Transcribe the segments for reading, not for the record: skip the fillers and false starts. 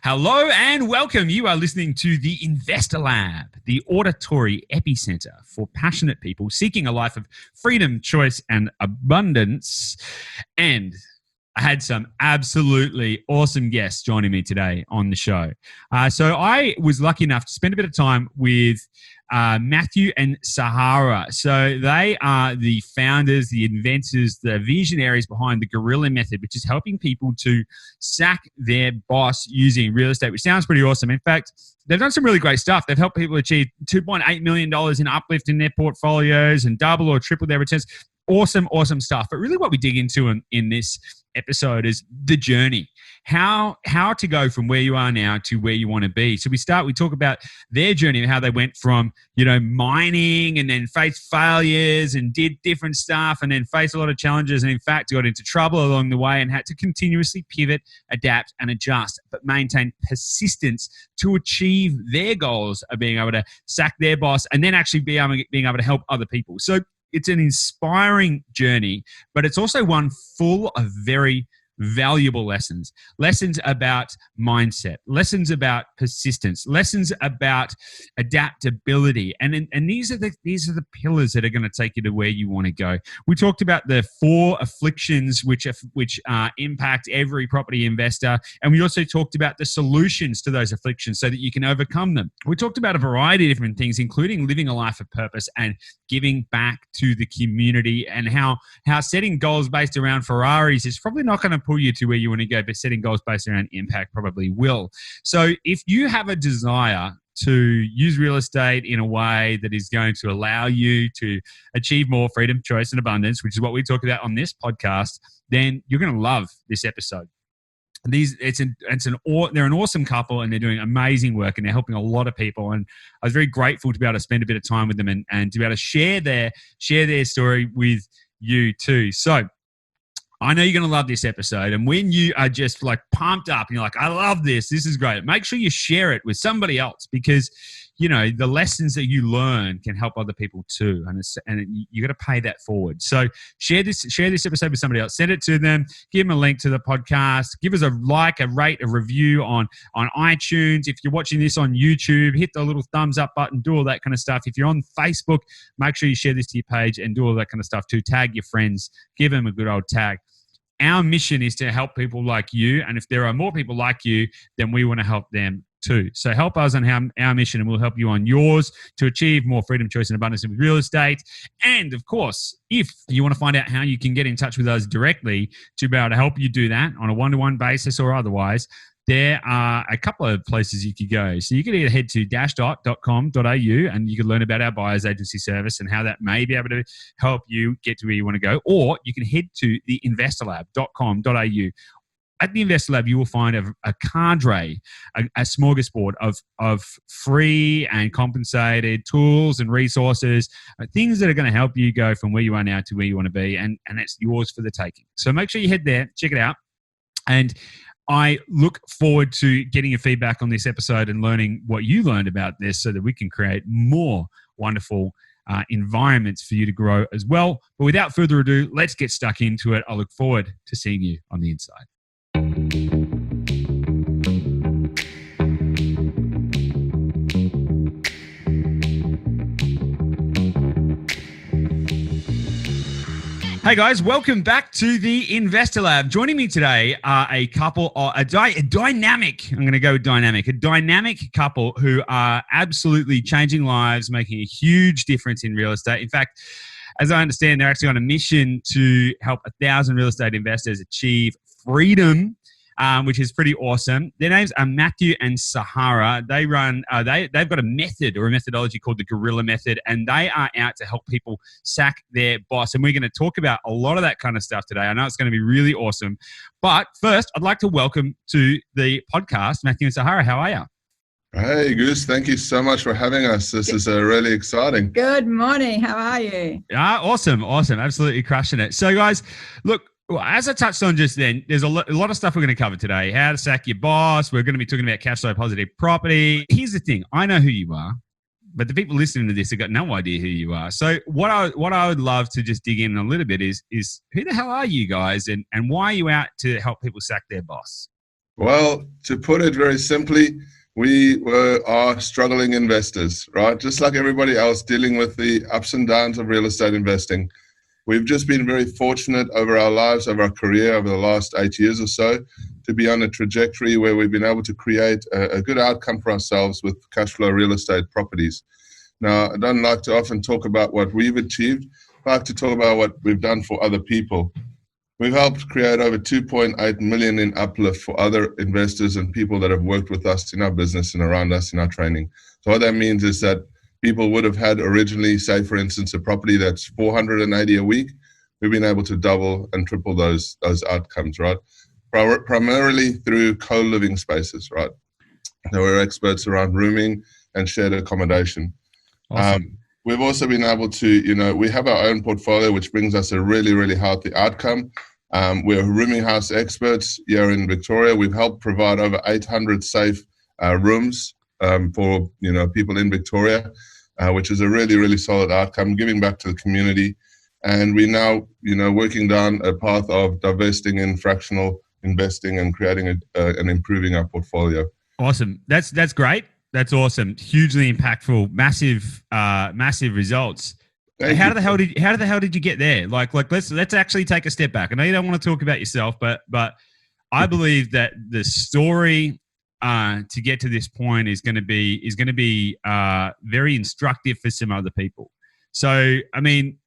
Hello and welcome. You are listening to the Investor Lab, the auditory epicenter for passionate people seeking a life of freedom, choice, and abundance. And I had some absolutely awesome guests joining me today on the show. So I was lucky enough to spend a bit of time with Matthew and Sahara. So they are the founders, the inventors, the visionaries behind the Guerrilla Method, which is helping people to sack their boss using real estate, which sounds pretty awesome. In fact, they've done some really great stuff. They've helped people achieve $2.8 million in uplift in their portfolios and double or triple their returns. Awesome stuff. But really what we dig into in this episode is the journey, how to go from where you are now to where you want to be. So we talk about their journey and how they went from, mining and then faced failures and did different stuff and then faced a lot of challenges and in fact got into trouble along the way and had to continuously pivot, adapt and adjust, but maintain persistence to achieve their goals of being able to sack their boss and then actually being able to help other people. So it's an inspiring journey, but it's also one full of very valuable lessons about mindset, lessons about persistence, lessons about adaptability. And these are the pillars that are going to take you to where you want to go. We talked about the 4 afflictions which impact every property investor. And we also talked about the solutions to those afflictions so that you can overcome them. We talked about a variety of different things, including living a life of purpose and giving back to the community, and how setting goals based around Ferraris is probably not going to pull you to where you want to go, but setting goals based around impact probably will. So if you have a desire to use real estate in a way that is going to allow you to achieve more freedom, choice, and abundance, which is what we talk about on this podcast, then you're going to love this episode. They're an awesome couple and they're doing amazing work and they're helping a lot of people. And I was very grateful to be able to spend a bit of time with them and to be able to share their story with you too. So I know you're going to love this episode. And when you are just like pumped up and you're like, I love this is great, make sure you share it with somebody else because, the lessons that you learn can help other people too. And you got to pay that forward. So share this episode with somebody else, send it to them, give them a link to the podcast, give us a like, a rate, a review on iTunes. If you're watching this on YouTube, hit the little thumbs up button, do all that kind of stuff. If you're on Facebook, make sure you share this to your page and do all that kind of stuff too. Tag your friends, give them a good old tag. Our mission is to help people like you. And if there are more people like you, then we want to help them too. So help us on our mission and we'll help you on yours to achieve more freedom, choice, and abundance with real estate. And of course, if you want to find out how you can get in touch with us directly to be able to help you do that on a one-to-one basis or otherwise, there are a couple of places you could go. So you could either head to dashdot.com.au and you can learn about our buyer's agency service and how that may be able to help you get to where you want to go. Or you can head to theinvestorlab.com.au. At the Investor Lab, you will find a cadre, a smorgasbord of free and compensated tools and resources, things that are going to help you go from where you are now to where you want to be, and it's yours for the taking. So make sure you head there, check it out, and I look forward to getting your feedback on this episode and learning what you learned about this so that we can create more wonderful environments for you to grow as well. But without further ado, let's get stuck into it. I look forward to seeing you on the inside. Hey guys, welcome back to the Investor Lab. Joining me today are a couple, a dynamic couple who are absolutely changing lives, making a huge difference in real estate. In fact, as I understand, they're actually on a mission to help 1,000 real estate investors achieve freedom, which is pretty awesome. Their names are Matthew and Sahara. They run, they've got a method or a methodology called the Guerrilla Method, and they are out to help people sack their boss. And we're going to talk about a lot of that kind of stuff today. I know it's going to be really awesome. But first, I'd like to welcome to the podcast, Matthew and Sahara. How are you? Hey, Goose. Thank you so much for having us. This is really exciting. Good morning. How are you? Yeah, awesome. Absolutely crushing it. So, guys, look, as I touched on just then, there's a lot of stuff we're going to cover today. How to sack your boss. We're going to be talking about cash flow positive property. Here's the thing. I know who you are, but the people listening to this have got no idea who you are. So what I would love to just dig in a little bit is who the hell are you guys and why are you out to help people sack their boss? Well, to put it very simply, we are struggling investors, right? Just like everybody else dealing with the ups and downs of real estate investing. We've just been very fortunate over our lives, over our career, over the last 8 years or so, to be on a trajectory where we've been able to create a good outcome for ourselves with cash flow real estate properties. Now, I don't like to often talk about what we've achieved. I like to talk about what we've done for other people. We've helped create over 2.8 million in uplift for other investors and people that have worked with us in our business and around us in our training. So what that means is that people would have had originally, say, for instance, a property that's 480 a week. We've been able to double and triple those outcomes, right? Primarily through co-living spaces, right? So we're experts around rooming and shared accommodation. Awesome. We've also been able to, we have our own portfolio, which brings us a really, really healthy outcome. We're rooming house experts here in Victoria. We've helped provide over 800 safe rooms for people in Victoria, which is a really, really solid outcome, giving back to the community. And we're now, working down a path of divesting in fractional investing and creating and improving our portfolio. Awesome. That's great. That's awesome. Hugely impactful. Massive results. How the hell did you get there? Like let's actually take a step back. I know you don't want to talk about yourself, but I believe that the story to get to this point is going to be very instructive for some other people. So, I mean,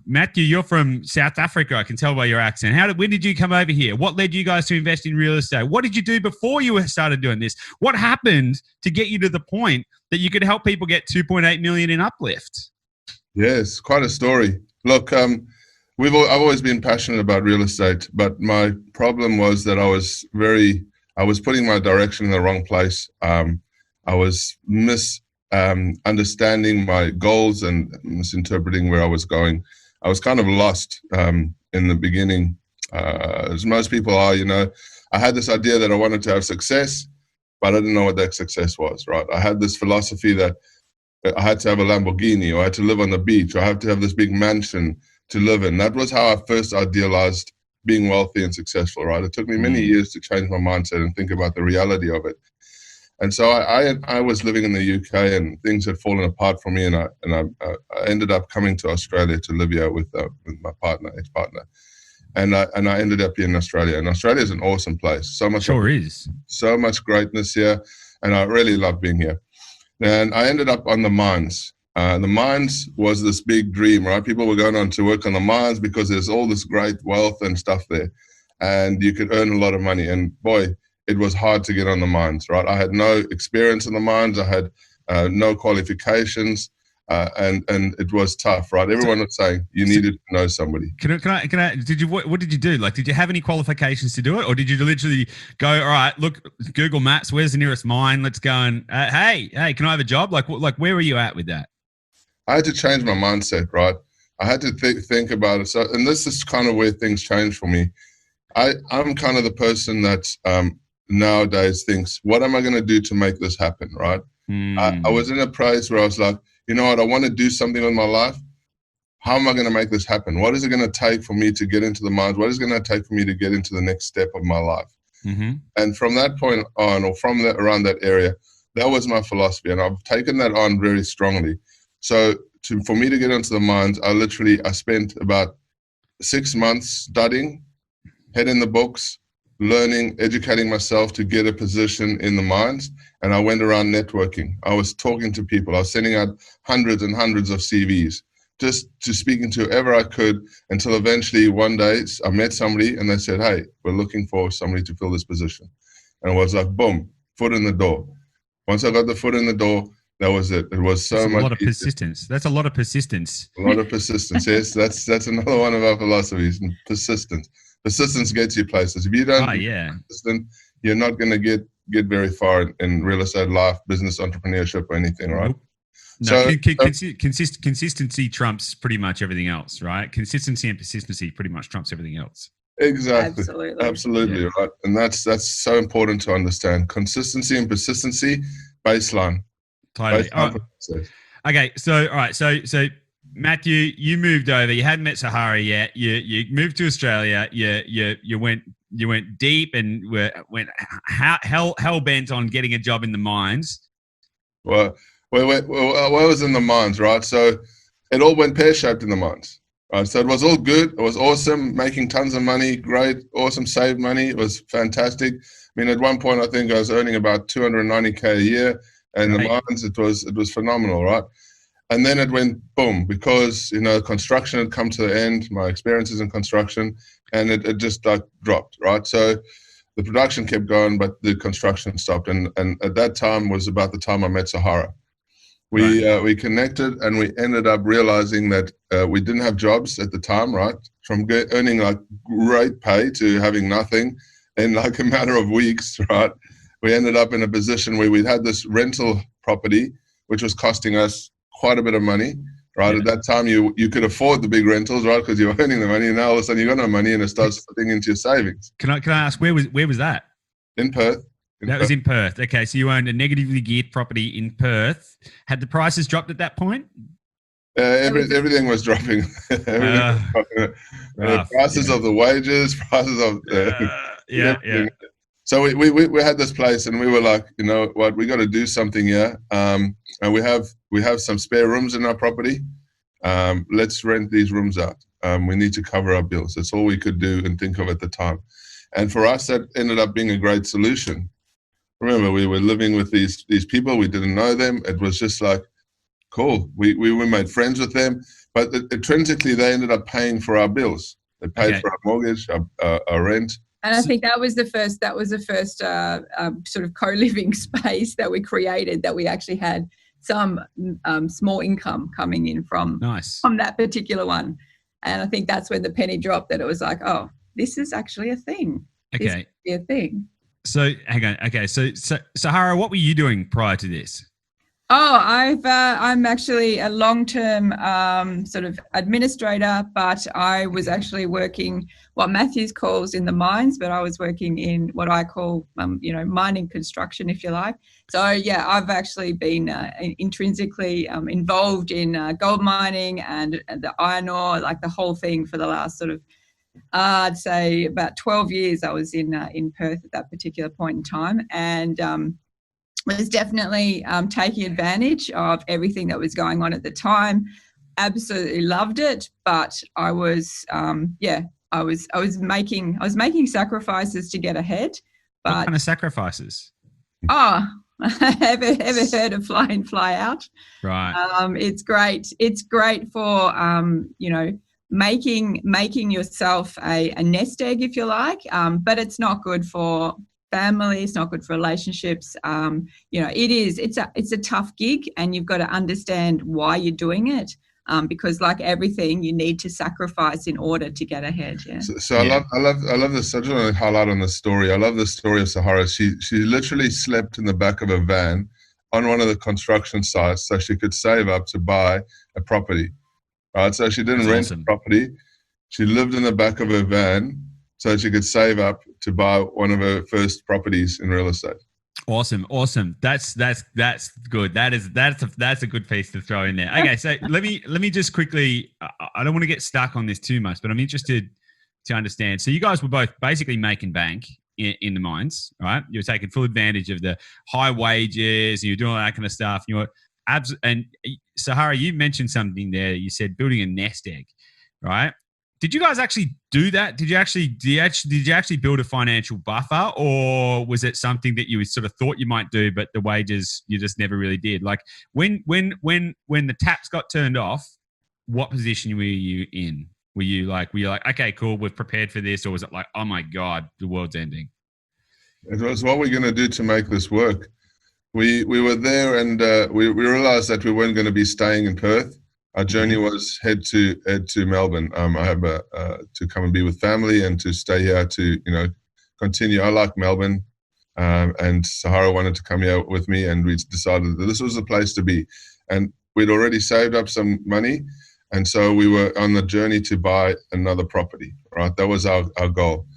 Matthew, you're from South Africa. I can tell by your accent. When did you come over here? What led you guys to invest in real estate? What did you do before you started doing this? What happened to get you to the point that you could help people get 2.8 million in uplift? Yes, quite a story. Look, I've always been passionate about real estate, but my problem was that I was putting my direction in the wrong place. I was understanding my goals and misinterpreting where I was going. I was kind of lost in the beginning, as most people are. I had this idea that I wanted to have success, but I didn't know what that success was, right? I had this philosophy that I had to have a Lamborghini, or I had to live on the beach, or I have to have this big mansion to live in. That was how I first idealized being wealthy and successful, right? It took me many years to change my mindset and think about the reality of it. And so I was living in the UK, and things had fallen apart for me, and I ended up coming to Australia to live here with my ex-partner, and I ended up here in Australia. And Australia is an awesome place. So much greatness here, and I really love being here. And I ended up on the mines. The mines was this big dream, right? People were going on to work on the mines because there's all this great wealth and stuff there, and you could earn a lot of money. And boy, it was hard to get on the mines, right? I had no experience in the mines. I had no qualifications, and it was tough, right? Everyone was saying you needed to know somebody. Can I? What did you do? Like, did you have any qualifications to do it, or did you literally go, all right, look, Google Maps, where's the nearest mine? Let's go and hey, can I have a job? Like where were you at with that? I had to change my mindset, right? I had to think about it. So, and this is kind of where things changed for me. I'm kind of the person that nowadays thinks, what am I going to do to make this happen, right? I was in a place where I was like, you know what, I want to do something with my life. How am I going to make this happen? What is it going to take for me to get into the mines? What is it going to take for me to get into the next step of my life? Mm-hmm. And from that point on, or from that around that area, that was my philosophy, and I've taken that on very strongly. So for me to get into the mines, I spent about 6 months studying, head in the books, learning, educating myself to get a position in the mines. And I went around networking. I was talking to people. I was sending out hundreds and hundreds of CVs, just to speaking to whoever I could, until eventually one day I met somebody and they said, hey, we're looking for somebody to fill this position. And I was like, boom, foot in the door. Once I got the foot in the door, that was it. It was so much. A lot of persistence. That's a lot of persistence. A lot of persistence. Yes, that's another one of our philosophies. Persistence. Persistence gets you places. If you don't be persistent, you're not going to get very far in real estate, life, business, entrepreneurship, or anything, right? No, consistency trumps pretty much everything else, right? Consistency and persistency pretty much trumps everything else. Exactly. Absolutely, yeah. Right. And that's so important to understand. Consistency and persistency, baseline. Totally. Okay, so all right, so Matthew, you moved over. You hadn't met Sahara yet. You moved to Australia. You went deep and went hell bent on getting a job in the mines. Well, I was in the mines, right? So it all went pear-shaped in the mines, right? So it was all good. It was awesome, making tons of money, great, awesome, saved money. It was fantastic. I mean, at one point, I think I was earning about $290K a year, and the mines, it was phenomenal, right? And then it went boom, because, construction had come to the end, my experiences in construction, and it just like dropped, right? So the production kept going, but the construction stopped. And at that time was about the time I met Sahara. We connected, and we ended up realizing that we didn't have jobs at the time, right? From earning like great pay to having nothing in like a matter of weeks, right? We ended up in a position where we had this rental property, which was costing us quite a bit of money, right? Yeah. At that time, you could afford the big rentals, right? Because you were earning the money, and now all of a sudden you got no money, and it starts fitting into your savings. Can I ask, where was that? In Perth. That was in Perth. Okay, so you owned a negatively geared property in Perth. Had the prices dropped at that point? Everything was dropping. Prices of the wages, prices of yeah. So we had this place, and we were like, you know what, we got to do something here. And we have some spare rooms in our property. Let's rent these rooms out. We need to cover our bills. That's all we could do and think of at the time. And for us, that ended up being a great solution. Remember, we were living with these people. We didn't know them. It was just like, cool. We made friends with them, but intrinsically they ended up paying for our bills. They paid for our mortgage, our rent. And I think that was the first sort of co-living space that we created, that we actually had some small income coming in from that particular one. And I think that's when the penny dropped, that it was like, oh, this is actually a thing. Okay. This could be a thing. So hang on. Okay. So Sahara, what were you doing prior to this? Oh, I'm actually a long-term sort of administrator, but I was actually working what Matthew calls in the mines, but I was working in what I call, mining construction, if you like. So yeah, I've actually been intrinsically involved in gold mining and the iron ore, like the whole thing, for the last sort of I'd say about 12 years. I was in Perth at that particular point in time, and was definitely taking advantage of everything that was going on at the time. Absolutely loved it, but I was making sacrifices to get ahead. But what kind of sacrifices? Oh, ever heard of fly in, fly out? Right. It's great. It's great for making yourself a nest egg, if you like. But it's not good for family. It's not good for relationships. It's a tough gig, and you've got to understand why you're doing it. Because like everything, you need to sacrifice in order to get ahead. Yeah. So I love this. I just want to highlight on the story. I love the story of Sahara. She literally slept in the back of a van on one of the construction sites so she could save up to buy a property. Right. So she didn't rent a property. She lived in the back of her van so she could save up to buy one of her first properties in real estate. Awesome. That's good. That's a good piece to throw in there. Okay, so let me just quickly. I don't want to get stuck on this too much, but I'm interested to understand. So you guys were both basically making bank in the mines, right? You were taking full advantage of the high wages. You were doing all that kind of stuff. And Sahara, you mentioned something there. You said building a nest egg, right? Did you guys actually do that? Did you actually build a financial buffer, or was it something that you sort of thought you might do, but the wages you just never really did? Like when the taps got turned off, what position were you in? Were you like, okay, cool, we've prepared for this, or was it like, oh my God, the world's ending? It was, what we're going to do to make this work. We were there, and we realized that we weren't going to be staying in Perth. Our journey was head to Melbourne. I have to come and be with family and to stay here to continue. I like Melbourne, and Sahara wanted to come here with me, and we decided that this was the place to be. And we'd already saved up some money, and so we were on the journey to buy another property. Right, that was our goal.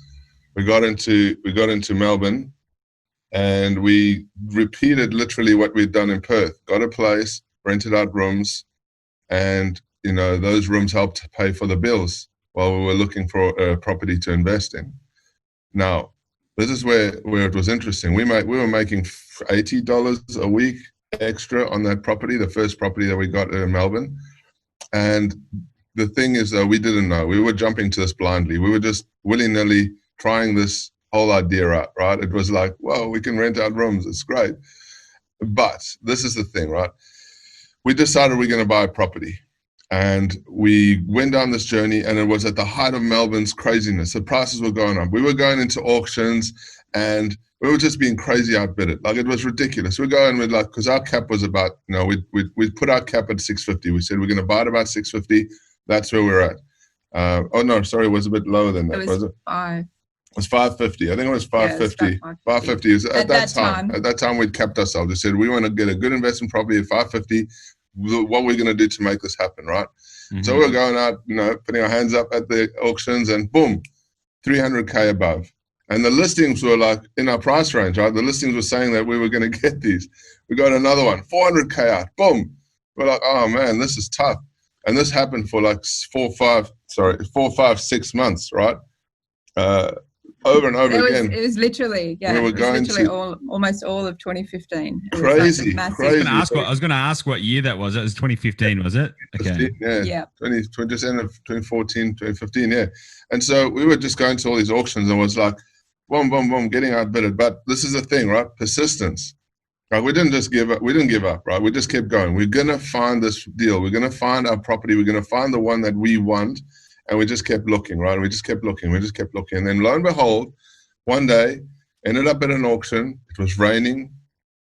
We got into Melbourne, and we repeated literally what we'd done in Perth. Got a place, rented out rooms. And, those rooms helped pay for the bills while we were looking for a property to invest in. Now, this is where it was interesting. We were making $80 a week extra on that property, the first property that we got in Melbourne. And the thing is, we didn't know. We were jumping to this blindly. We were just willy-nilly trying this whole idea out, right? It was like, well, we can rent out rooms. It's great. But this is the thing, right? We decided we're going to buy a property. And we went down this journey, and it was at the height of Melbourne's craziness. The prices were going up. We were going into auctions, and we were just being crazy outbidded. Like, it was ridiculous. We're going with, like, because our cap was about, we put our cap at 650. We said we're going to buy it about 650. That's where we're at. It was a bit lower than that. Was it? It was 550. I think it was 550. Yeah, 550 is at that time. At that time, we'd capped ourselves. We said we want to get a good investment property at 550. What we're going to do to make this happen, right? Mm-hmm. So we were going out, putting our hands up at the auctions, and boom, 300K above. And the listings were like in our price range, right? The listings were saying that we were going to get these. We got another one, 400K out, boom. We're like, oh man, this is tough. And this happened for like 4, 5, 6 months, right? Over and over again. It was literally, yeah. We were almost all of 2015. Crazy. I was going to ask what year that was. It was 2015, was it? Okay. 15, yeah. 20, just end of 2014, 2015, yeah. And so we were just going to all these auctions, and was like, boom, boom, boom, getting outbidded. But this is the thing, right? Persistence. Right? We didn't just give up. We didn't give up, right? We just kept going. We're going to find this deal. We're going to find our property. We're going to find the one that we want. And we just kept looking, right? And we just kept looking. And then lo and behold, one day, ended up at an auction. It was raining.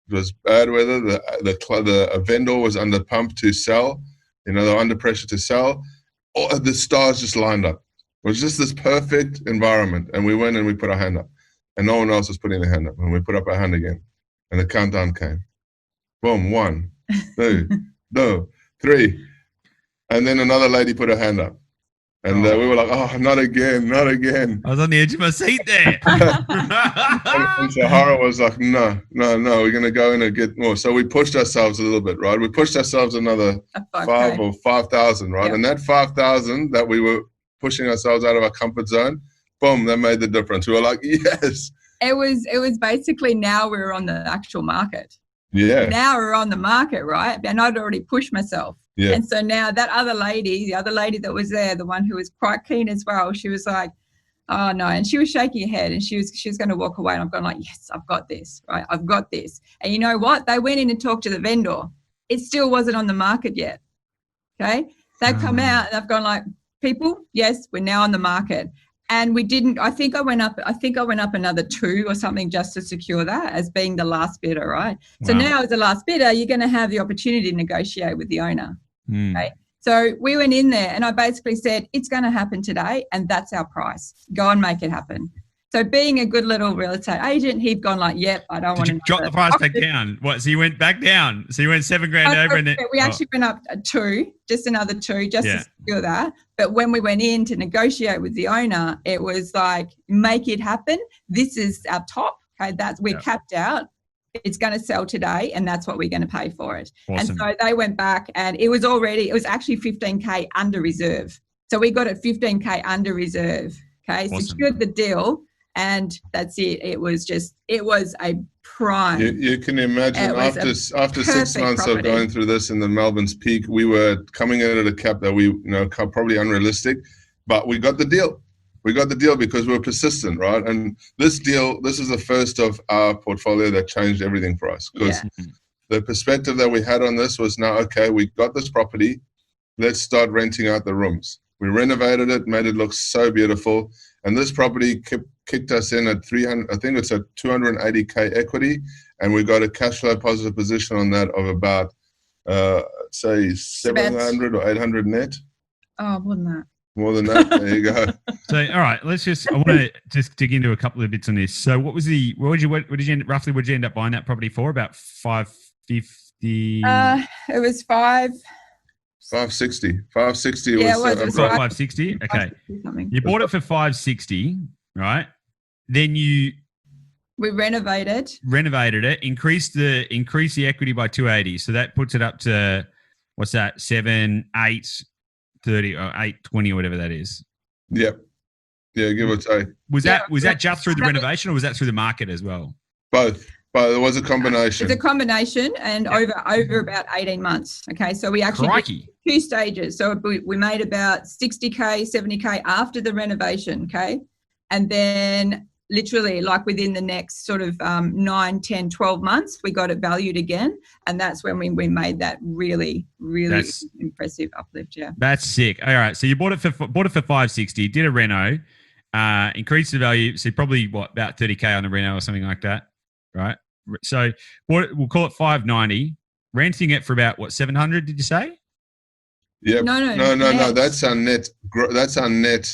It was bad weather. The vendor was under pump to sell. They were under pressure to sell. All the stars just lined up. It was just this perfect environment. And we went and we put our hand up. And no one else was putting their hand up. And we put up our hand again. And the countdown came. Boom, 1, 2, 3. And then another lady put her hand up. And we were like, oh, not again. I was on the edge of my seat there. and Sahara was like, no, we're going to go in and get more. So we pushed ourselves a little bit, right? We pushed ourselves another 5 or 5,000, right? Yep. And that 5,000 that we were pushing ourselves out of our comfort zone, boom, that made the difference. We were like, yes. It was basically, now we were on the actual market. Yeah. Now we're on the market, right? And I'd already pushed myself. Yeah. And so now that other lady, the other lady that was there, the one who was quite keen as well, she was like, oh no. And she was shaking her head, and she was going to walk away. And I'm going like, yes, I've got this, right? I've got this. And you know what? They went in and talked to the vendor. It still wasn't on the market yet. Okay. They've come out and I've gone like, people, yes, we're now on the market. And we didn't, I think I went up another 2 or something just to secure that as being the last bidder, right? Wow. So now as the last bidder, you're going to have the opportunity to negotiate with the owner. Okay. So we went in there and I basically said, it's going to happen today and that's our price. Go and make it happen. So being a good little real estate agent, he'd gone like, yep, I don't want to. Drop the price back down. What? So you went back down. So you went $7,000 over, and then we actually went up 2, just another 2, just to secure that. But when we went in to negotiate with the owner, it was like, make it happen. This is our top. Okay, we're capped out. It's going to sell today, and that's what we're going to pay for it. Awesome. And so they went back, and it was actually 15K under reserve. So we got it 15K under reserve. Okay, awesome. Secured the deal. And that's it. It was a prime. You can imagine after 6 months of going through this in the Melbourne's peak, we were coming in at a cap that we, probably unrealistic, but we got the deal. We got the deal because we were persistent, right? And this is the first of our portfolio that changed everything for us, because the perspective that we had on this was, now, okay, we got this property. Let's start renting out the rooms. We renovated it, made it look so beautiful. And this property kicked us in at 300, I think it's a 280K equity. And we got a cash flow positive position on that of about, say 700 or 800 net. Oh, more than that. More than that. There you go. So, all right, I want to just dig into a couple of bits on this. So what did you end up buying that property for? About 550? It was 560. 560 was 560. Okay. You bought it for 560, right? Then we renovated it, increased the equity by 280. So that puts it up to, what's that? 7, 8, 30 or 820 or whatever that is. Yep. Yeah, give or take. Was that just through the renovation, or was that through the market as well? Both. But it was a combination. It's a combination, and over about 18 months. Okay, so we actually did 2 stages. So we made about 60K, 70K after the renovation, okay? And then literally like within the next sort of 9, 10, 12 months, we got it valued again. And that's when we made that really, really impressive uplift, yeah. That's sick. All right, so you bought it for 560, did a reno, increased the value, so probably, about 30K on the reno or something like that, right? So we'll call it 590, renting it for about 700, did you say? Yeah. No. That's our net. That's our net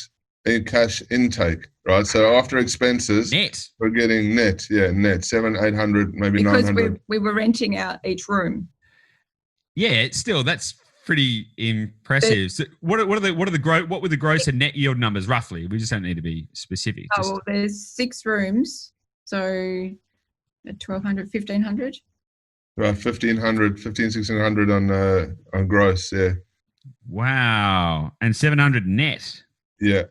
cash intake, right? So after expenses, we're getting net. Yeah, net 700, 800, maybe 900. Because we were renting out each room. Yeah, still that's pretty impressive. So what were the gross and net yield numbers roughly? We just don't need to be specific. Well, there's 6 rooms, so 1,200, 1,500. About 1,500, 1,600 on gross, yeah. Wow. And 700 net. Yeah.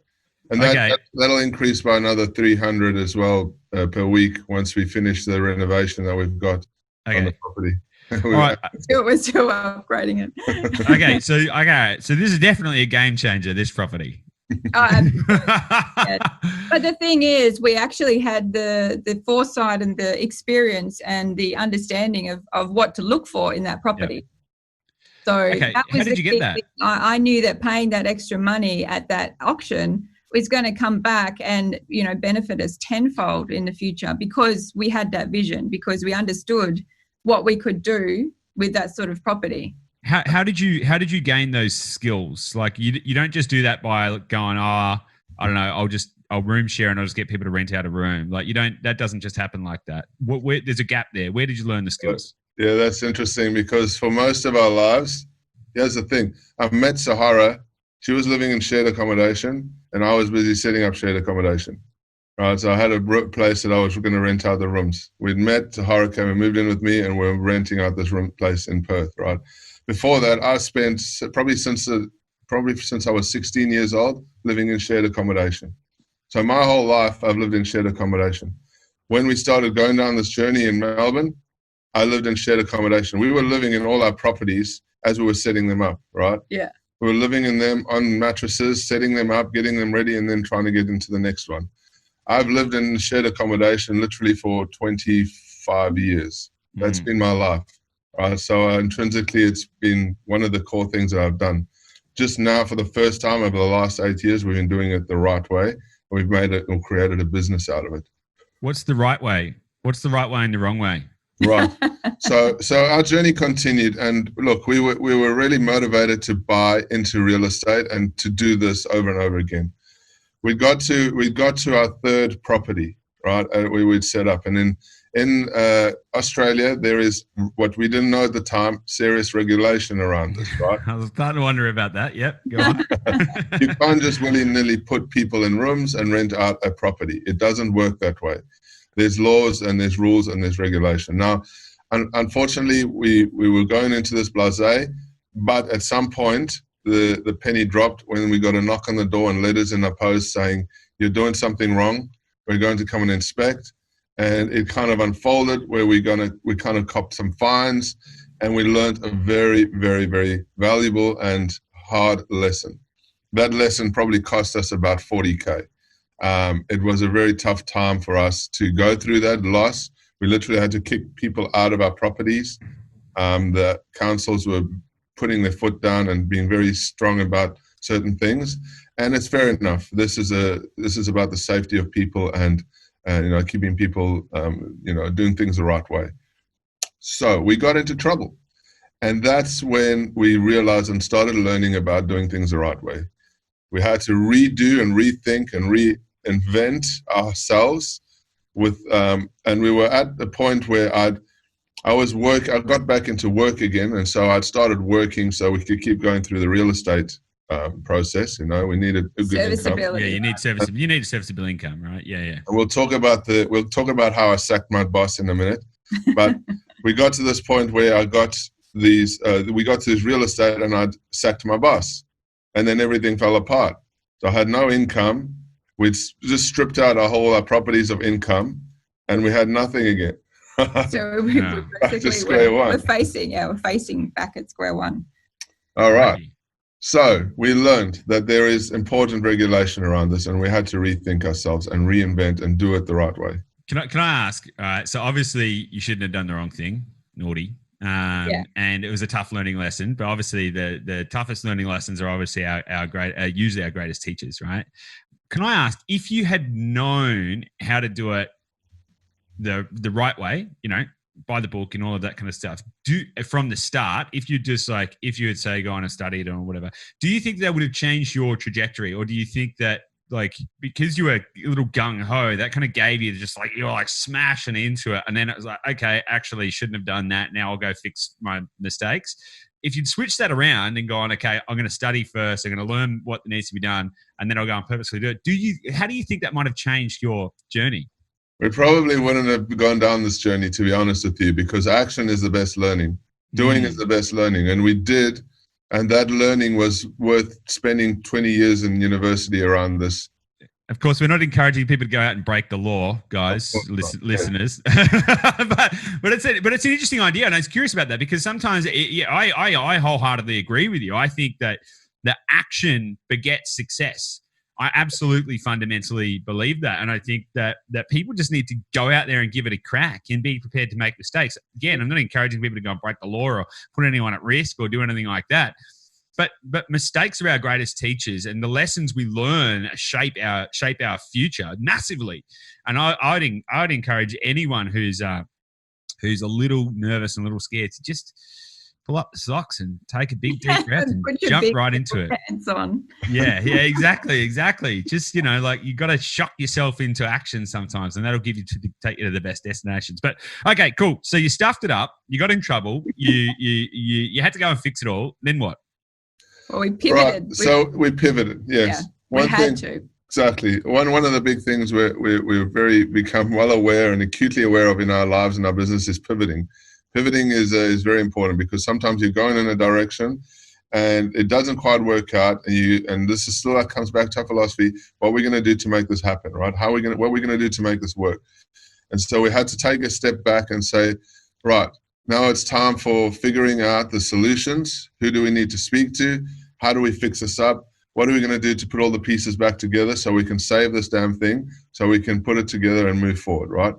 And that'll increase by another 300 as well per week once we finish the renovation that we've got on the property. All right. We're still upgrading it. So this is definitely a game changer, this property. But the thing is, we actually had the foresight and the experience and the understanding of what to look for in that property. Yep. So that was how did you get that? I knew that paying that extra money at that auction was going to come back and, benefit us tenfold in the future, because we had that vision, because we understood what we could do with that sort of property. How did you gain those skills? Like you don't just do that by going, I don't know, I'll room share and I'll just get people to rent out a room. Like that doesn't just happen like that. There's a gap there. Where did you learn the skills? Yeah, that's interesting, because for most of our lives, here's the thing. I met Sahara. She was living in shared accommodation and I was busy setting up shared accommodation. Right, so I had a place that I was going to rent out the rooms. We'd met, Sahara came and moved in with me, and we're renting out this room place in Perth, right? Before that, I spent probably since I was 16 years old living in shared accommodation. So my whole life, I've lived in shared accommodation. When we started going down this journey in Melbourne, I lived in shared accommodation. We were living in all our properties as we were setting them up, right? Yeah. We were living in them on mattresses, setting them up, getting them ready, and then trying to get into the next one. I've lived in shared accommodation literally for 25 years. That's been my life. So intrinsically, it's been one of the core things that I've done. Just now, for the first time over the last 8 years, we've been doing it the right way. We've made it and created a business out of it. What's the right way? What's the right way and the wrong way? Right. So our journey continued, and look, we were really motivated to buy into real estate and to do this over and over again. We got to our third property, right? We would set up, and in Australia there is what we didn't know at the time, serious regulation around this, right? I was starting to wonder about that. Yep, go on. You can't just willy-nilly put people in rooms and rent out a property. It doesn't work that way. There's laws and there's rules and there's regulation. Now, unfortunately, we were going into this blasé, but at some point, the penny dropped when we got a knock on the door and letters in the post saying, you're doing something wrong. We're going to come and inspect. And it kind of unfolded where we kind of copped some fines, and we learned a very, very, very valuable and hard lesson. That lesson probably cost us about 40K. It was a very tough time for us to go through that loss. We literally had to kick people out of our properties. The councils were putting their foot down and being very strong about certain things, and it's fair enough. This is about the safety of people and keeping people doing things the right way. So we got into trouble, and that's when we realized and started learning about doing things the right way. We had to redo and rethink and reinvent ourselves and we were at the point where I got back into work again, and so I'd started working so we could keep going through the real estate process. We needed a good income. Yeah, you need a serviceable income, right? Yeah. And we'll talk about how I sacked my boss in a minute, but we got to this point where we got to this real estate and I'd sacked my boss, and then everything fell apart. So I had no income. just stripped out our properties of income, and we had nothing again. So we're facing back at square one. All right. So we learned that there is important regulation around this, and we had to rethink ourselves and reinvent and do it the right way. Can I ask? So obviously you shouldn't have done the wrong thing, naughty, and it was a tough learning lesson. But obviously the toughest learning lessons are obviously usually our greatest teachers, right? Can I ask, if you had known how to do it the right way, by the book and all of that kind of stuff, from the start, if you would say go on and study it or whatever, do you think that would have changed your trajectory? Or do you think that, like, because you were a little gung-ho, that kind of gave you just like, you're like smashing into it, and then it was like, okay, actually shouldn't have done that, now I'll go fix my mistakes? If you'd switch that around and go on, okay, I'm going to study first, I'm going to learn what needs to be done, and then I'll go and purposely do it, how do you think that might have changed your journey? We probably wouldn't have gone down this journey, to be honest with you, because action is the best learning. Doing is the best learning. And we did, and that learning was worth spending 20 years in university around this. Of course, we're not encouraging people to go out and break the law, guys, listeners. but it's an interesting idea, and I was curious about that, because sometimes I wholeheartedly agree with you. I think that the action begets success. I absolutely fundamentally believe that. And I think that people just need to go out there and give it a crack and be prepared to make mistakes. Again, I'm not encouraging people to go and break the law or put anyone at risk or do anything like that. But mistakes are our greatest teachers, and the lessons we learn shape our future massively. And I'd encourage anyone who's a little nervous and a little scared to just pull up the socks and take a big deep breath and jump right into it. Pants on. Yeah, exactly. Just, like you got to shock yourself into action sometimes, and that'll take you to the best destinations. But okay, cool. So you stuffed it up. You got in trouble. You had to go and fix it all. Then what? Well, we pivoted. Right. So we pivoted. Yes. Yeah, we had to. Exactly. One of the big things we've become well aware and acutely aware of in our lives and our business is pivoting. Pivoting is very important, because sometimes you're going in a direction and it doesn't quite work out, and this is still, that comes back to our philosophy. What are we going to do to make this happen, right? What are we going to do to make this work? And so we had to take a step back and say, right, now it's time for figuring out the solutions. Who do we need to speak to? How do we fix this up? What are we going to do to put all the pieces back together so we can save this damn thing, so we can put it together and move forward, right?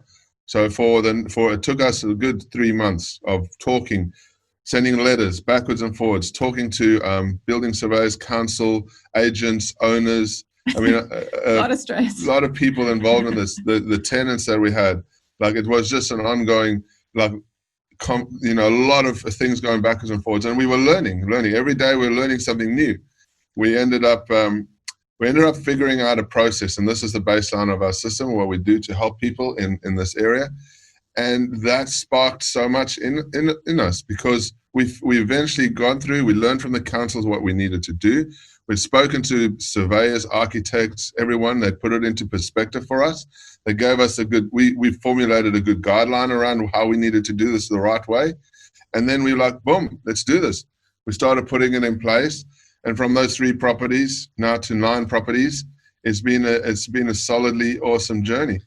So it took us a good 3 months of talking, sending letters backwards and forwards, talking to building surveyors, council, agents, owners. I mean, a lot of stress. A lot of people involved in this. The tenants that we had, like, it was just an ongoing, like, a lot of things going backwards and forwards, and we were learning every day. We were learning something new. We ended up figuring out a process, and this is the baseline of our system, what we do to help people in this area. And that sparked so much in us, because we eventually gone through, we learned from the councils what we needed to do. We'd spoken to surveyors, architects, everyone. They put it into perspective for us. They gave us we formulated a good guideline around how we needed to do this the right way. And then we were like, boom, let's do this. We started putting it in place. And from those 3 properties now to 9 properties, it's been a solidly awesome journey.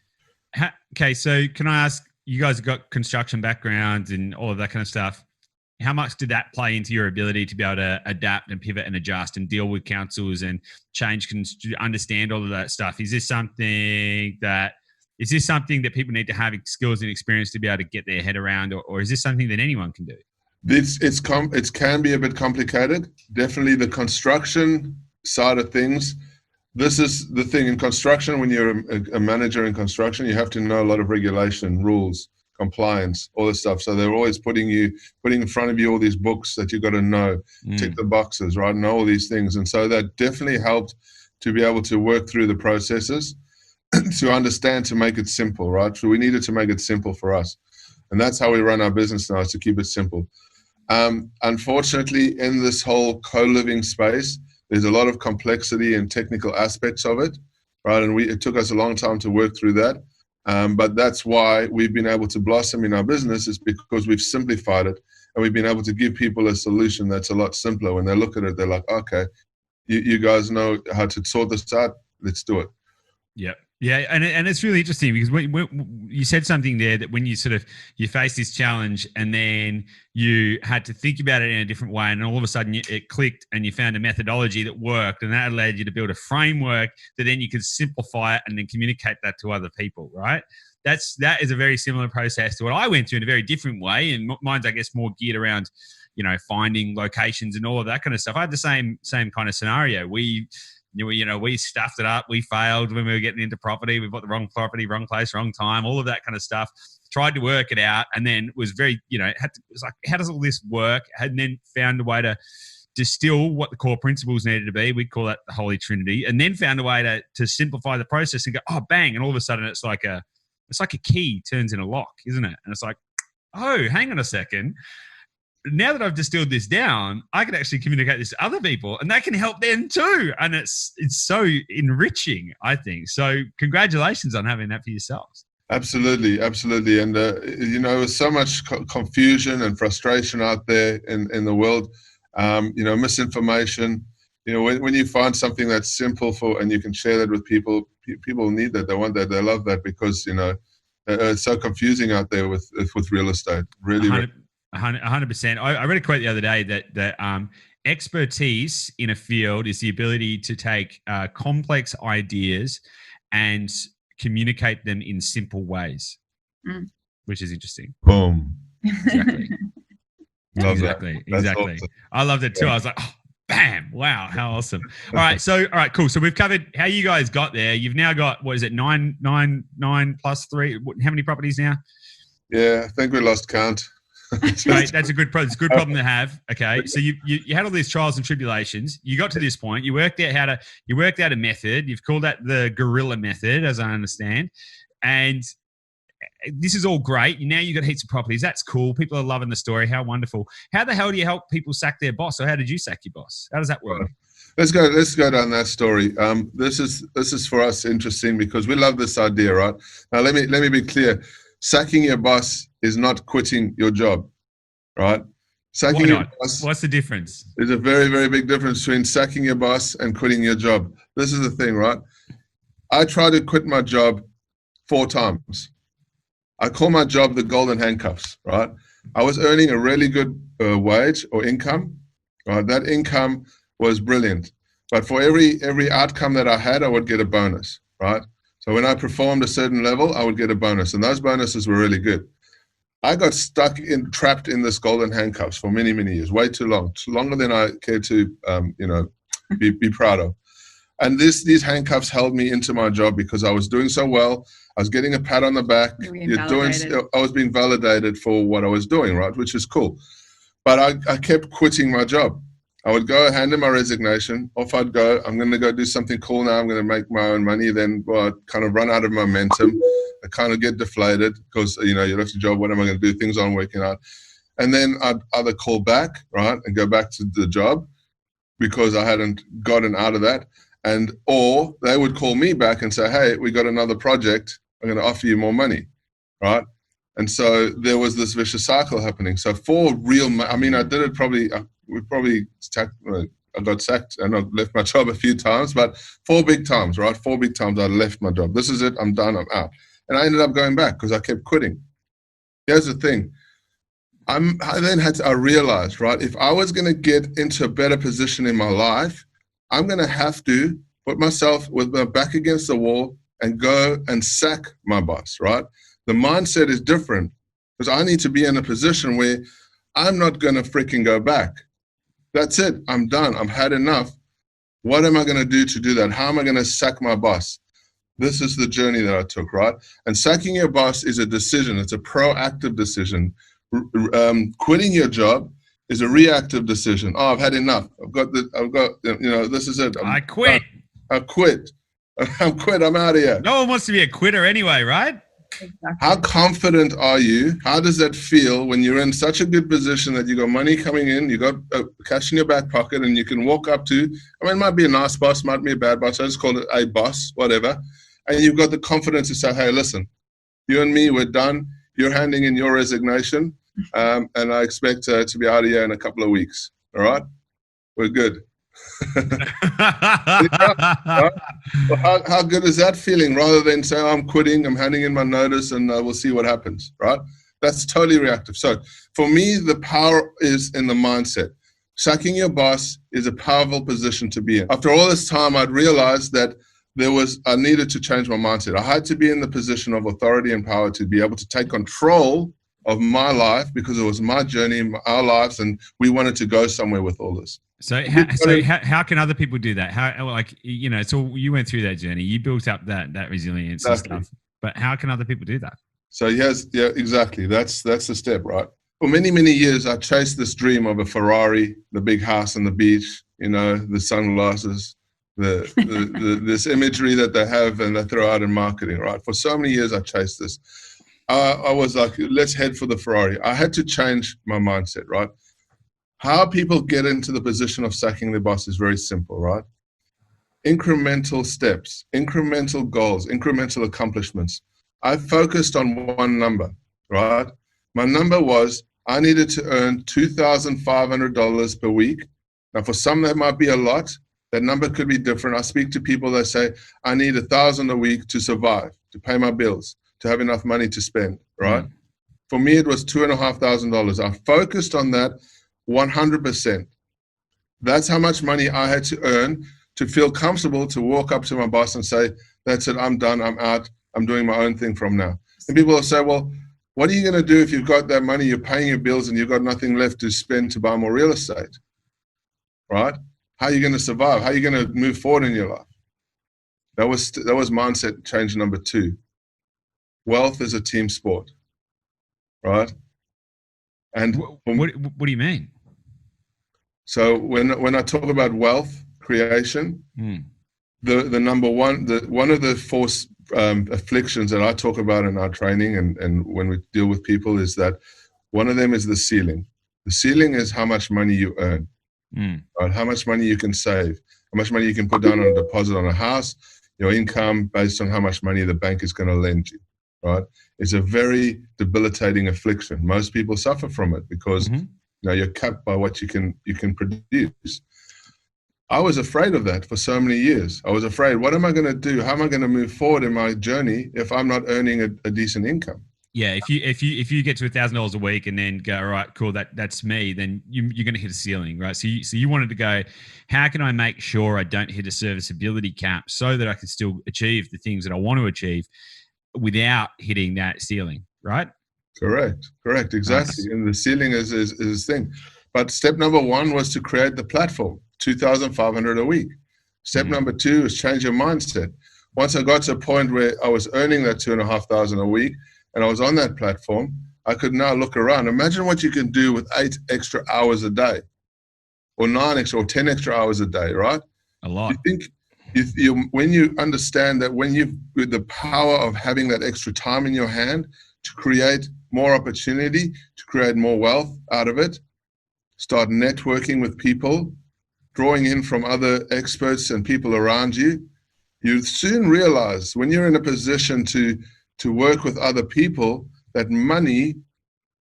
Okay, so can I ask, you guys have got construction backgrounds and all of that kind of stuff. How much did that play into your ability to be able to adapt and pivot and adjust and deal with councils and understand all of that stuff? Is this something that people need to have skills and experience to be able to get their head around, or is this something that anyone can do? It can be a bit complicated. Definitely the construction side of things. This is the thing in construction. When you're a manager in construction, you have to know a lot of regulation, rules, compliance, all this stuff. So they're always putting in front of you all these books that you've got to know, tick the boxes, right? Know all these things. And so that definitely helped to be able to work through the processes, to understand, to make it simple, right? So we needed to make it simple for us. And that's how we run our business now, is to keep it simple. Unfortunately, in this whole co-living space, there's a lot of complexity and technical aspects of it, right? And it took us a long time to work through that. But that's why we've been able to blossom in our business, is because we've simplified it, and we've been able to give people a solution that's a lot simpler. When they look at it, they're like, okay, you guys know how to sort this out, let's do it. Yep. Yeah, and it's really interesting because when you said something there that when you you face this challenge and then you had to think about it in a different way, and all of a sudden it clicked and you found a methodology that worked, and that allowed you to build a framework that then you could simplify it and then communicate that to other people, right? That is a very similar process to what I went through in a very different way, and mine's, I guess, more geared around, finding locations and all of that kind of stuff. I had the same kind of scenario. We stuffed it up. We failed when we were getting into property. We bought the wrong property, wrong place, wrong time, all of that kind of stuff. Tried to work it out, and then was very, it was like, how does all this work? And then found a way to distill what the core principles needed to be. We call that the Holy Trinity, and then found a way to simplify the process and go, oh, bang, and all of a sudden it's like a key turns in a lock, isn't it? And it's like, oh, hang on a second. Now that I've distilled this down, I can actually communicate this to other people, and that can help them too. And it's so enriching, I think. So congratulations on having that for yourselves. Absolutely. And, there's so much confusion and frustration out there in the world, misinformation. When you find something that's simple and you can share that with people, people need that. They want that. They love that because, it's so confusing out there with real estate. Really. 100%. I read a quote the other day that expertise in a field is the ability to take complex ideas and communicate them in simple ways, which is interesting. Boom. Exactly. Exactly. Awesome. I loved it too. I was like, oh, bam! Wow, how awesome! All right, cool. So we've covered how you guys got there. You've now got, what is it, 9 plus 3? How many properties now? Yeah, I think we lost count. Great, that's a good problem to have. Okay, so you had all these trials and tribulations. You got to this point. You worked out a method. You've called that the Guerrilla Method, as I understand, and this is all great. Now you've got heaps of properties. That's cool. People are loving the story. How wonderful. How the hell do you help people sack their boss, or how did you sack your boss? How does that work? Let's go down that story. This is for us interesting because we love this idea, right? Now let me be clear. Sacking your boss is not quitting your job, right? Sacking your boss. What's the difference? There's a very, very big difference between sacking your boss and quitting your job. This is the thing, right? I tried to quit my job 4 times. I call my job the golden handcuffs, right? I was earning a really good wage or income, right? That income was brilliant. But for every outcome that I had, I would get a bonus, right? So when I performed a certain level, I would get a bonus. And those bonuses were really good. I got trapped in this golden handcuffs for many, many years, way too long, longer than I care to, be proud of. And these handcuffs held me into my job because I was doing so well. I was getting a pat on the back. I was being validated for what I was doing, right, which is cool. But I kept quitting my job. I would go hand in my resignation. Off I'd go. I'm going to go do something cool now. I'm going to make my own money. Then I kind of run out of momentum. I kind of get deflated because, you left your job. What am I going to do? Things aren't working out. And then I'd either call back, right, and go back to the job because I hadn't gotten out of that. Or they would call me back and say, hey, we got another project. I'm going to offer you more money, right? And so there was this vicious cycle happening. So I did it probably, I got sacked and I left my job a few times, but 4 big times, right? 4 big times I left my job. This is it. I'm done. I'm out. And I ended up going back because I kept quitting. Here's the thing. I realized, right, if I was going to get into a better position in my life, I'm going to have to put myself with my back against the wall and go and sack my boss, right? The mindset is different because I need to be in a position where I'm not going to freaking go back. That's it. I'm done. I've had enough. What am I going to do that? How am I going to sack my boss? This is the journey that I took, right? And sacking your boss is a decision. It's a proactive decision. Quitting your job is a reactive decision. Oh, I've had enough. This is it. I quit. I quit. I'm quit. I'm out of here. No one wants to be a quitter anyway, right? Exactly. How confident are you? How does that feel when you're in such a good position that you got money coming in, you got cash in your back pocket, and you can walk up to, it might be a nice boss, might be a bad boss, I just call it a boss, whatever. And you've got the confidence to say, hey, listen, you and me, we're done. You're handing in your resignation, and I expect to be out of here in a couple of weeks. All right? We're good. Right? Well, how good is that feeling? Rather than say, I'm quitting, I'm handing in my notice, and we'll see what happens, right? That's totally reactive. So for me, the power is in the mindset. Sacking your boss is a powerful position to be in. After all this time, I'd realized that I needed to change my mindset. I had to be in the position of authority and power to be able to take control of my life, because it was my journey, our lives, and we wanted to go somewhere with all this. So how can other people do that? How, like, you know, so you went through that journey, you built up that resilience and stuff, but how can other people do that? So yeah, exactly. That's the step, right? For many, many years, I chased this dream of a Ferrari, the big house on the beach, you know, the sunglasses, this imagery that they have and they throw out in marketing, right? For so many years, I chased this. I was like, let's head for the Ferrari. I had to change my mindset, right? How people get into the position of sacking their boss is very simple, right? Incremental steps, incremental goals, incremental accomplishments. I focused on one number, right? My number was I needed to earn $2,500 per week. Now, for some, that might be a lot. That number could be different. I speak to people that say, I need $1,000 a week to survive, to pay my bills, to have enough money to spend, right? For me, it was $2,500. I focused on that 100%. That's how much money I had to earn to feel comfortable to walk up to my boss and say, that's it, I'm done, I'm out, I'm doing my own thing from now. And people will say, well, what are you going to do if you've got that money, you're paying your bills and you've got nothing left to spend to buy more real estate, right? How are you going to survive? How are you going to move forward in your life? That was mindset change number 2. Wealth is a team sport, right? And what do you mean? So when I talk about wealth creation, the number one, one of the 4 afflictions that I talk about in our training and when we deal with people is that one of them is the ceiling. The ceiling is how much money you earn, right? How much money you can save, how much money you can put down on a deposit on a house, your income based on how much money the bank is going to lend you, right? It's a very debilitating affliction. Most people suffer from it because you know, you're capped by what you can produce. I was afraid of that for so many years. I was afraid, what am I going to do? How am I going to move forward in my journey if I'm not earning a decent income? Yeah, if you get to $1,000 a week and then go, all right, cool, that's me, then you're going to hit a ceiling, right? So you wanted to go, how can I make sure I don't hit a serviceability cap so that I can still achieve the things that I want to achieve without hitting that ceiling, right? Correct, exactly. Nice. And the ceiling is this thing. But step number 1 was to create the platform, $2,500 a week. Step number 2 is change your mindset. Once I got to a point where I was earning that $2,500 a week and I was on that platform, I could now look around. Imagine what you can do with 8 extra hours a day, or 9 extra, or 10 extra hours a day, right? A lot. You think when you understand that with the power of having that extra time in your hand to create more opportunity, to create more wealth out of it, start networking with people, drawing in from other experts and people around you, you soon realize when you're in a position to work with other people that money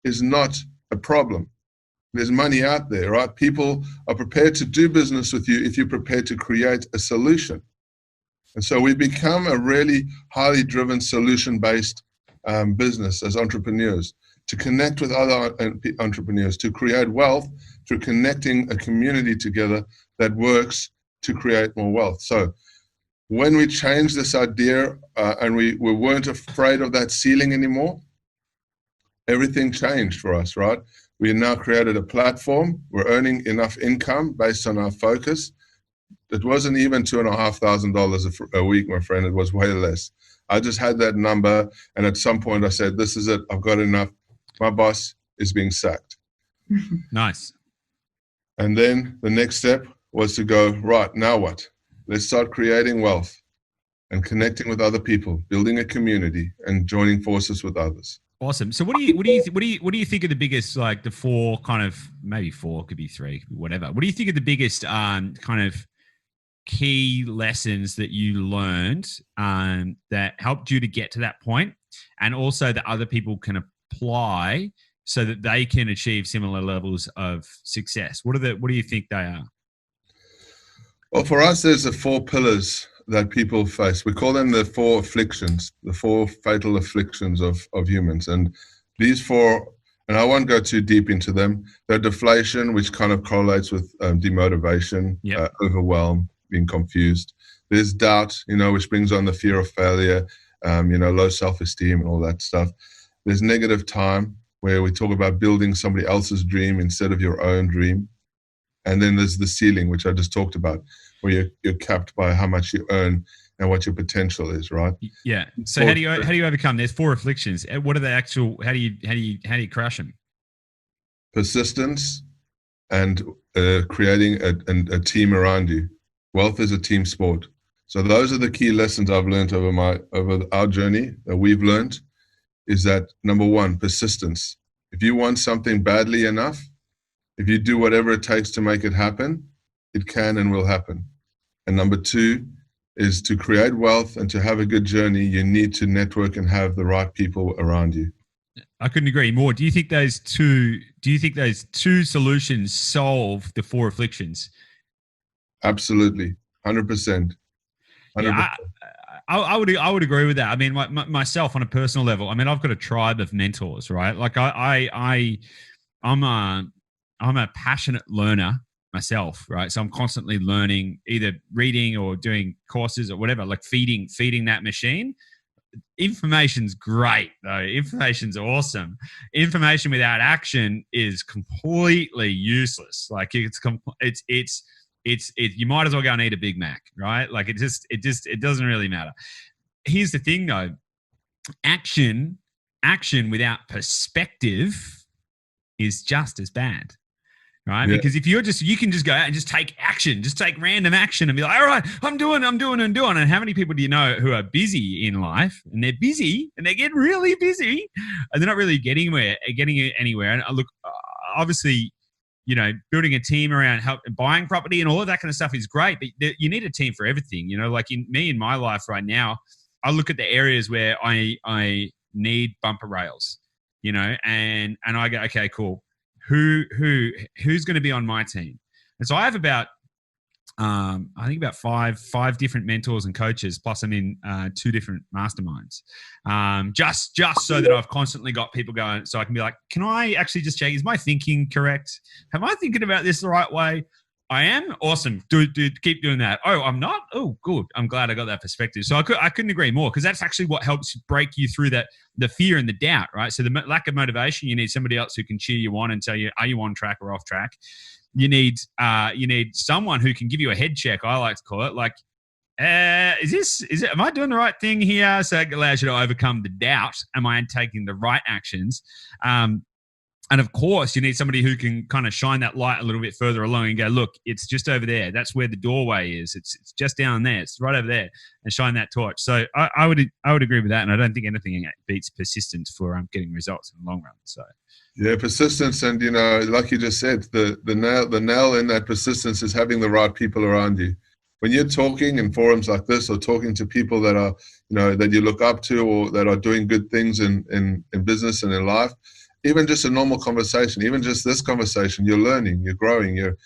is not a problem. There's money out there, right? People are prepared to do business with you if you're prepared to create a solution. And so we become a really highly driven solution-based business as entrepreneurs, to connect with other entrepreneurs, to create wealth through connecting a community together that works to create more wealth. So when we changed this idea and we weren't afraid of that ceiling anymore, everything changed for us, right? We now created a platform. We're earning enough income based on our focus. It wasn't even $2,500 a week, my friend. It was way less. I just had that number, and at some point I said, this is it. I've got enough. My boss is being sacked. Nice. And then the next step was to go, right, now what? Let's start creating wealth and connecting with other people, building a community and joining forces with others. Awesome. So what do you think of the biggest, like the 4 kind of, maybe 4, could be 3, could be whatever. What do you think of the biggest kind of key lessons that you learned that helped you to get to that point, and also that other people can apply so that they can achieve similar levels of success? What do you think they are? Well, for us, there's the 4 pillars that people face. We call them the 4 afflictions, the 4 fatal afflictions of humans. And these 4, and I won't go too deep into them, they're deflation, which kind of correlates with demotivation, overwhelm, being confused. There's doubt, which brings on the fear of failure, low self-esteem and all that stuff. There's negative time, where we talk about building somebody else's dream instead of your own dream. And then there's the ceiling, which I just talked about, where you're capped by how much you earn and what your potential is, right? Yeah. So how do you overcome? There's 4 afflictions. What are the actual? How do you crush them? Persistence and creating a team around you. Wealth is a team sport. So those are the key lessons I've learned over our journey that we've learned. Is that number 1, persistence. If you want something badly enough, if you do whatever it takes to make it happen, it can and will happen. And number 2 is to create wealth and to have a good journey, you need to network and have the right people around you. I couldn't agree more. Do you think those two solutions solve the 4 afflictions? Absolutely. 100%. Yeah, I would agree with that. I mean, myself on a personal level, I mean, I've got a tribe of mentors, right? Like I'm a passionate learner myself, right? So I'm constantly learning, either reading or doing courses or whatever, like feeding that machine. Information's great though. Information's awesome. Information without action is completely useless. Like it's you might as well go and eat a Big Mac, right? Like it doesn't really matter. Here's the thing though. Action without perspective is just as bad. Right. Yeah. Because if you can just go out and just take action, just take random action and be like, all right, I'm doing. And how many people do you know who are busy in life and they're busy and they get really busy and they're not really getting anywhere? And look, obviously, building a team around buying property and all of that kind of stuff is great, but you need a team for everything. Like in my life right now, I look at the areas where I need bumper rails, and I go, okay, cool. Who's going to be on my team? And so I have about five different mentors and coaches, plus I'm in 2 different masterminds. Just so that I've constantly got people going, so I can be like, can I actually just check? Is my thinking correct? Am I thinking about this the right way? I am. Awesome. Dude, keep doing that. Oh, I'm not. Oh, good. I'm glad I got that perspective. So I couldn't agree more, because that's actually what helps break you through the fear and the doubt, right? So the lack of motivation, you need somebody else who can cheer you on and tell you, are you on track or off track? You need someone who can give you a head check. I like to call it, like, is it? Am I doing the right thing here? So it allows you to overcome the doubt. Am I taking the right actions? And of course, you need somebody who can kind of shine that light a little bit further along and go, look, it's just over there. That's where the doorway is. It's just down there. It's right over there, and shine that torch. So I would agree with that, and I don't think anything beats persistence for getting results in the long run. So yeah, persistence, and like you just said, the nail in that persistence is having the right people around you. When you're talking in forums like this, or talking to people that are that you look up to, or that are doing good things in business and in life. Even just a normal conversation, even just this conversation, you're learning, you're growing, you're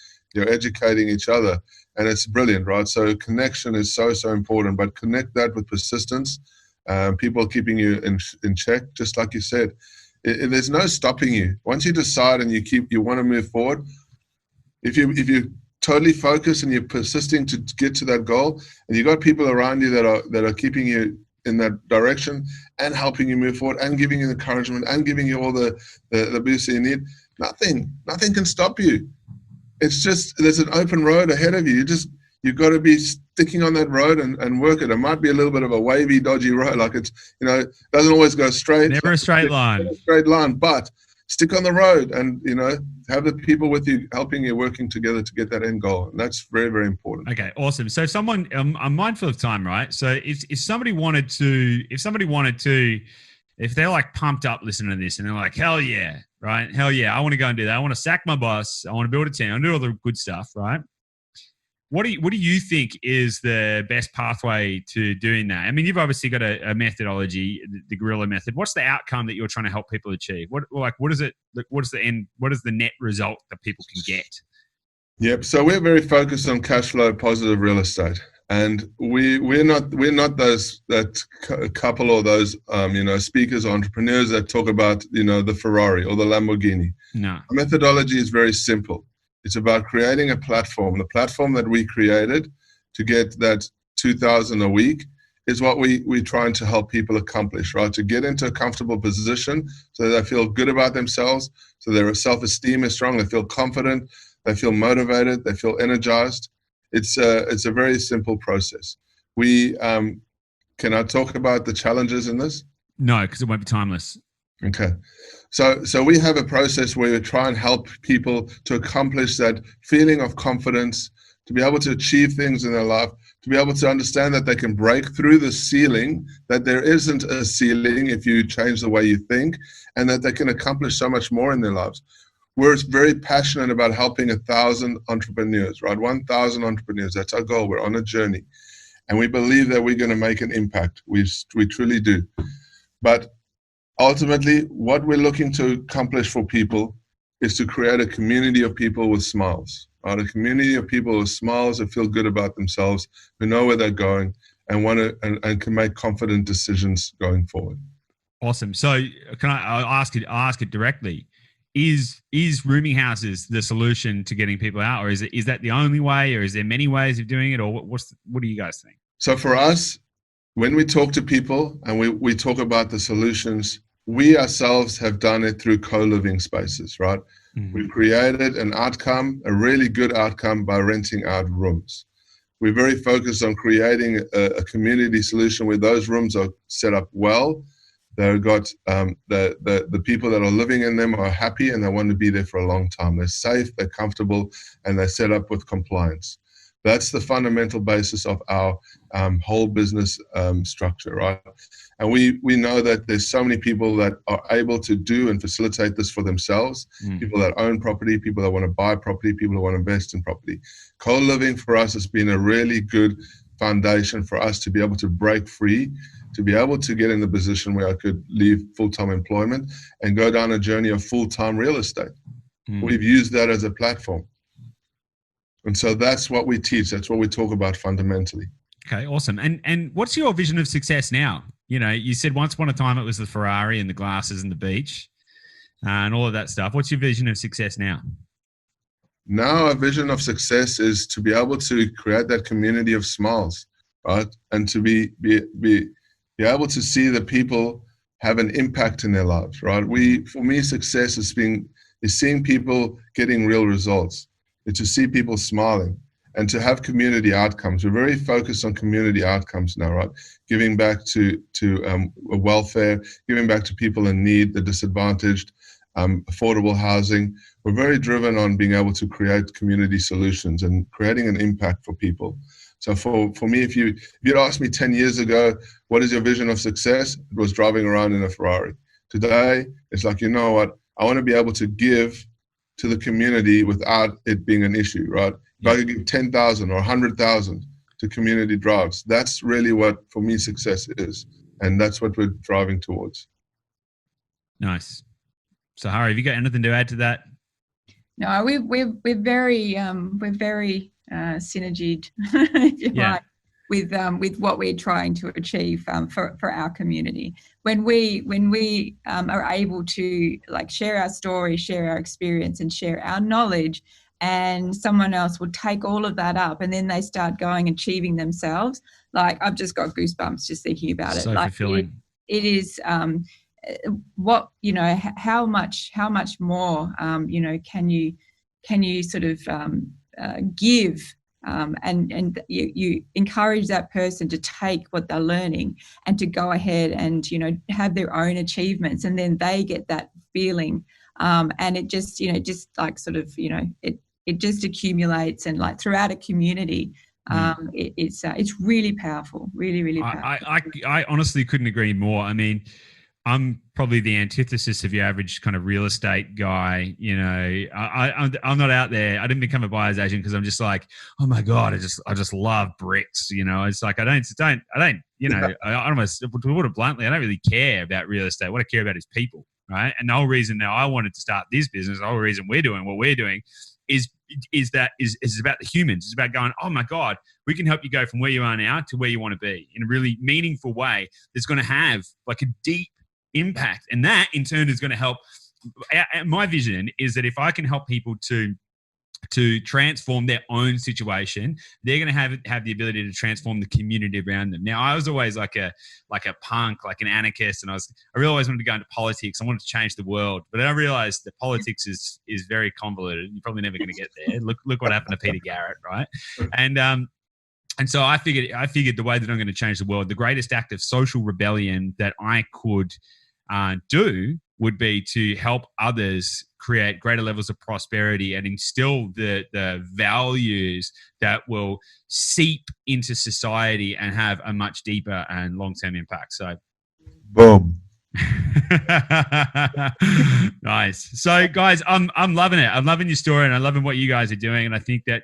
educating each other, and it's brilliant, right? So connection is so important, but connect that with persistence, people keeping you in check, just like you said. There's no stopping you. Once you decide and you want to move forward, if you totally focus and you're persisting to get to that goal, and you got people around you that are keeping you in that direction and helping you move forward and giving you encouragement and giving you all the boost you need, nothing can stop you. It's just, there's an open road ahead of you. You've got to be sticking on that road and work it. It might be a little bit of a wavy, dodgy road. Like it doesn't always go straight. Never a straight line. But stick on the road and, have the people with you, helping you, working together to get that end goal. And that's very, very important. Okay, awesome. So someone, I'm mindful of time, right? So if somebody wanted to, if they're like pumped up listening to this and they're like, hell yeah, right? Hell yeah, I want to go and do that. I want to sack my boss. I want to build a team. I want to do all the good stuff, right? What do you think is the best pathway to doing that? I mean, you've obviously got a methodology, the Guerrilla Method. What's the outcome that you're trying to help what is it? What is the end? What is the net result that people can get? Yep. So we're very focused on cash flow positive real estate, and we're not those couple or those speakers or entrepreneurs that talk about the Ferrari or the Lamborghini. No. Our methodology is very simple. It's about creating a platform. The platform that we created to get that 2,000 a week is what we're trying to help people accomplish, right? To get into a comfortable position so that they feel good about themselves, so their self-esteem is strong, they feel confident, they feel motivated, they feel energized. It's a very simple process. Can I talk about the challenges in this? No, because it won't be timeless. Okay. So we have a process where we try and help people to accomplish that feeling of confidence, to be able to achieve things in their life, to be able to understand that they can break through the ceiling, that there isn't a ceiling if you change the way you think, and that they can accomplish so much more in their lives. We're very passionate about helping 1,000 entrepreneurs, right? 1,000 entrepreneurs. That's our goal. We're on a journey. And we believe that we're going to make an impact. We truly do. But ultimately, what we're looking to accomplish for people is to create a community of people with smiles, right? A community of people with smiles that feel good about themselves, who know where they're going, and and can make confident decisions going forward. Awesome. So I'll ask it directly. Is rooming houses the solution to getting people out, or is that the only way, or is there many ways of doing it, or what do you guys think? So for us, when we talk to people and we talk about the solutions, we ourselves have done it through co-living spaces, right? Mm-hmm. We've created an outcome, a really good outcome, by renting out rooms. We're very focused on creating a community solution where those rooms are set up well. They've got the people that are living in them are happy and they want to be there for a long time. They're safe, they're comfortable, and they're set up with compliance. That's the fundamental basis of our whole business structure, right? And we know that there's so many people that are able to do and facilitate this for themselves. People that own property, people that want to buy property, people that want to invest in property. Co-living for us has been a really good foundation for us to be able to break free, to be able to get in the position where I could leave full-time employment and go down a journey of full-time real estate. We've used that as a platform. And so that's what we teach. That's what we talk about fundamentally. Okay, awesome. And what's your vision of success now? You said once upon a time it was the Ferrari and the glasses and the beach and all of that stuff. What's your vision of success now? Now our vision of success is to be able to create that community of smiles, right? And to be able to see that people have an impact in their lives, right? For me, success is seeing people getting real results. It's to see people smiling and to have community outcomes. We're very focused on community outcomes now, right? Giving back to welfare, giving back to people in need, the disadvantaged, affordable housing. We're very driven on being able to create community solutions and creating an impact for people. So for me, if you'd asked me 10 years ago, what is your vision of success? It was driving around in a Ferrari. Today, it's like, you know what? I want to be able to give to the community without it being an issue, right? If I could give 10,000 or 100,000 to community drives, that's really what, for me, success is. And that's what we're driving towards. Nice. Sahara, have you got anything to add to that? No, we're very synergied, if you like, with what we're trying to achieve for our community. When we are able to share our story, share our experience, and share our knowledge, and someone else will take all of that up, and then they start going and achieving themselves. I've just got goosebumps just thinking about it. So fulfilling. It is. How much more can you sort of give, and you encourage that person to take what they're learning and to go ahead and have their own achievements, and then they get that feeling, and it just it just accumulates, and throughout a community. It's really powerful, really powerful. I honestly couldn't agree more. I mean, I'm probably the antithesis of your average kind of real estate guy. I'm not out there. I didn't become a buyer's agent because I'm just like, oh my God, I just love bricks. It's like I don't. I almost, to put it bluntly, I don't really care about real estate. What I care about is people, right? And the whole reason now I wanted to start this business, the whole reason we're doing what we're doing, is about the humans. It's about going, oh my God, we can help you go from where you are now to where you want to be in a really meaningful way that's going to have like a deep impact. And that in turn is going to help. My vision is that if I can help people to transform their own situation, they're going to have the ability to transform the community around them. Now, I was always like a punk, like an anarchist, and I really always wanted to go into politics. I wanted to change the world, but I realized that politics is very convoluted. You're probably never going to get there. Look what happened to Peter Garrett, right? And so I figured the way that I'm going to change the world, the greatest act of social rebellion that I could do would be to help others create greater levels of prosperity and instill the values that will seep into society and have a much deeper and long-term impact. So, boom. Nice. So, guys, I'm loving it. I'm loving your story, and I'm loving what you guys are doing. And I think that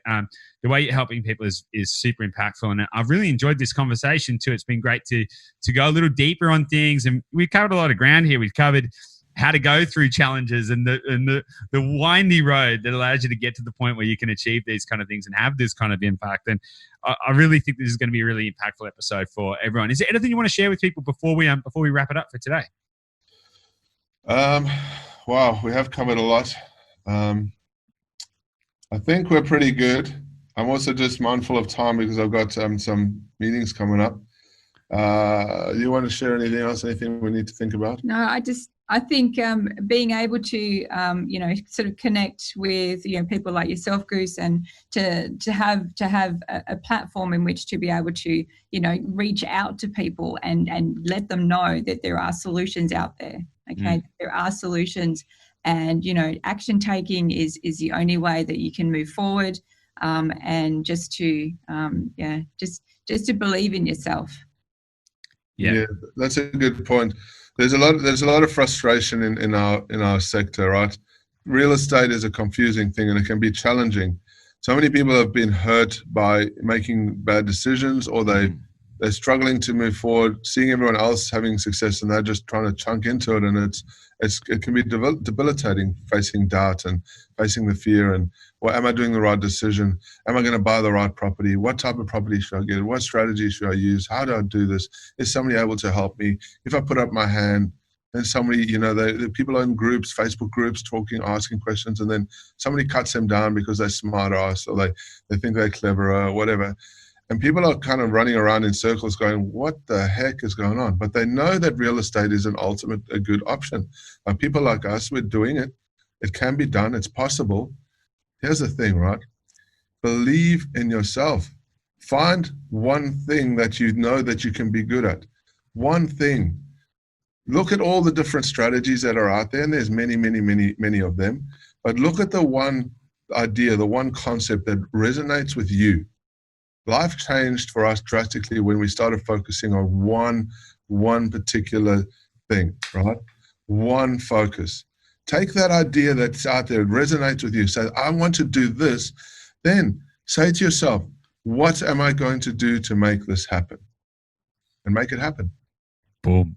the way you're helping people is super impactful. And I've really enjoyed this conversation too. It's been great to go a little deeper on things, and we've covered a lot of ground here. We've covered how to go through challenges and the windy road that allows you to get to the point where you can achieve these kind of things and have this kind of impact. And I really think this is going to be a really impactful episode for everyone. Is there anything you want to share with people before we wrap it up for today? Wow, we have covered a lot. I think we're pretty good. I'm also just mindful of time because I've got some meetings coming up. You want to share anything else? Anything we need to think about? No, I think being able to, sort of connect with, people like yourself, Goose, and to have a platform in which to be able to, reach out to people and let them know that there are solutions out there. Okay, there are solutions, and action taking is the only way that you can move forward. And just to believe in yourself. Yeah, that's a good point. There's a lot of frustration in our sector, right? Real estate is a confusing thing and it can be challenging. So many people have been hurt by making bad decisions, or they're struggling to move forward, seeing everyone else having success and they're just trying to chunk into it, and it can be debilitating, facing doubt and facing the fear and, well, am I doing the right decision? Am I going to buy the right property? What type of property should I get? What strategy should I use? How do I do this? Is somebody able to help me? If I put up my hand, then somebody, the people are in groups, Facebook groups, talking, asking questions, and then somebody cuts them down because they're smart ass or they think they're cleverer or whatever. And people are kind of running around in circles going, what the heck is going on? But they know that real estate is a good option. People like us, we're doing it. It can be done. It's possible. Here's the thing, right? Believe in yourself. Find one thing that you know that you can be good at. One thing. Look at all the different strategies that are out there, and there's many, many, many, many of them. But look at the one idea, the one concept that resonates with you. Life changed for us drastically when we started focusing on one particular thing, right? One focus. Take that idea that's out there, it resonates with you. Say, I want to do this. Then say to yourself, what am I going to do to make this happen? And make it happen. Boom.